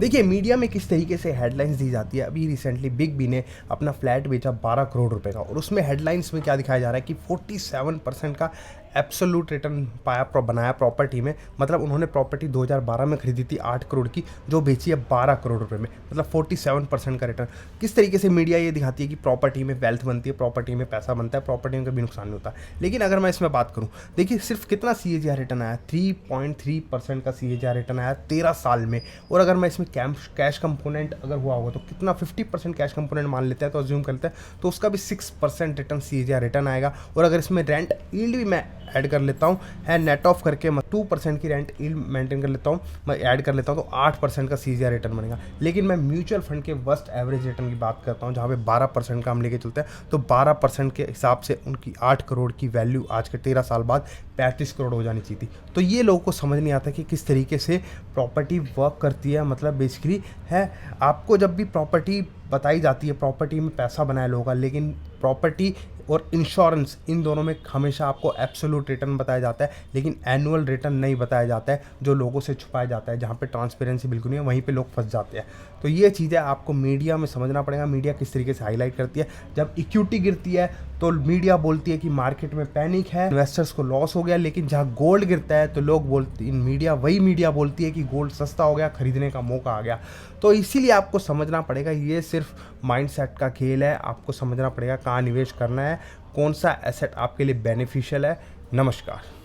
देखिए मीडिया में किस तरीके से हेडलाइंस दी जाती है। अभी रिसेंटली बिग बी ने अपना फ्लैट बेचा 12 करोड़ रुपए का, और उसमें हेडलाइंस में क्या दिखाया जा रहा है कि 47% का एब्सोल्यूट रिटर्न बनाया प्रॉपर्टी में। मतलब उन्होंने प्रॉपर्टी 2012 में खरीदी थी 8 करोड़ की, जो बेची है 12 करोड़ रुपए में, मतलब 47% का रिटर्न। किस तरीके से मीडिया ये दिखाती है कि प्रॉपर्टी में वेल्थ बनती है, प्रॉपर्टी में पैसा बनता है, प्रॉपर्टी में कभी नुकसान नहीं होता। लेकिन अगर मैं इसमें बात करूँ, देखिए सिर्फ कितना CAGR रिटर्न आया, 3.3% का CAGR रिटर्न आया 13 साल में। और अगर मैं इसमें कैश कंपोनेंट अगर हुआ होगा तो कितना, 50% कैश कंपोनेंट मान लेते हैं तो अज्यूम करते हैं, तो उसका भी 6% रिटर्न CAGR रिटर्न आएगा। और अगर इसमें रेंट यील्ड भी मैं ऐड कर लेता हूँ, है नेट ऑफ करके 2% की रेंट यील्ड मेंटेन कर लेता हूँ, मैं ऐड कर लेता हूँ, तो 8% का CAGR रिटर्न बनेगा। लेकिन मैं म्यूचुअल फंड के वर्स्ट एवरेज रिटर्न की बात करता हूँ, जहाँ पे 12% का हम लेके चलते हैं, तो 12% के हिसाब से उनकी 8 करोड़ की वैल्यू आज के 13 साल बाद 35 करोड़ हो जानी चाहिए थी। तो ये लोगों को समझ नहीं आता कि किस तरीके से प्रॉपर्टी वर्क करती है। मतलब बेसिकली है, आपको जब भी प्रॉपर्टी बताई जाती है, प्रॉपर्टी में पैसा बनाया लोगों का, लेकिन प्रॉपर्टी और इंश्योरेंस, इन दोनों में हमेशा आपको एब्सोल्यूट रिटर्न बताया जाता है, लेकिन एनुअल रिटर्न नहीं बताया जाता है, जो लोगों से छुपाया जाता है। जहाँ पे ट्रांसपेरेंसी बिल्कुल नहीं है, वहीं पे लोग फंस जाते हैं। तो ये चीज़ें आपको मीडिया में समझना पड़ेगा, मीडिया किस तरीके से हाईलाइट करती है। जब इक्विटी गिरती है तो मीडिया बोलती है कि मार्केट में पैनिक है, इन्वेस्टर्स को लॉस हो गया। लेकिन जहाँ गोल्ड गिरता है तो लोग बोलते, वही मीडिया बोलती है कि गोल्ड सस्ता हो गया, खरीदने का मौका आ गया। तो इसीलिए आपको समझना पड़ेगा, ये सिर्फ माइंडसेट का खेल है। आपको समझना पड़ेगा कहाँ निवेश करना है, कौन सा एसेट आपके लिए बेनिफिशियल है। नमस्कार।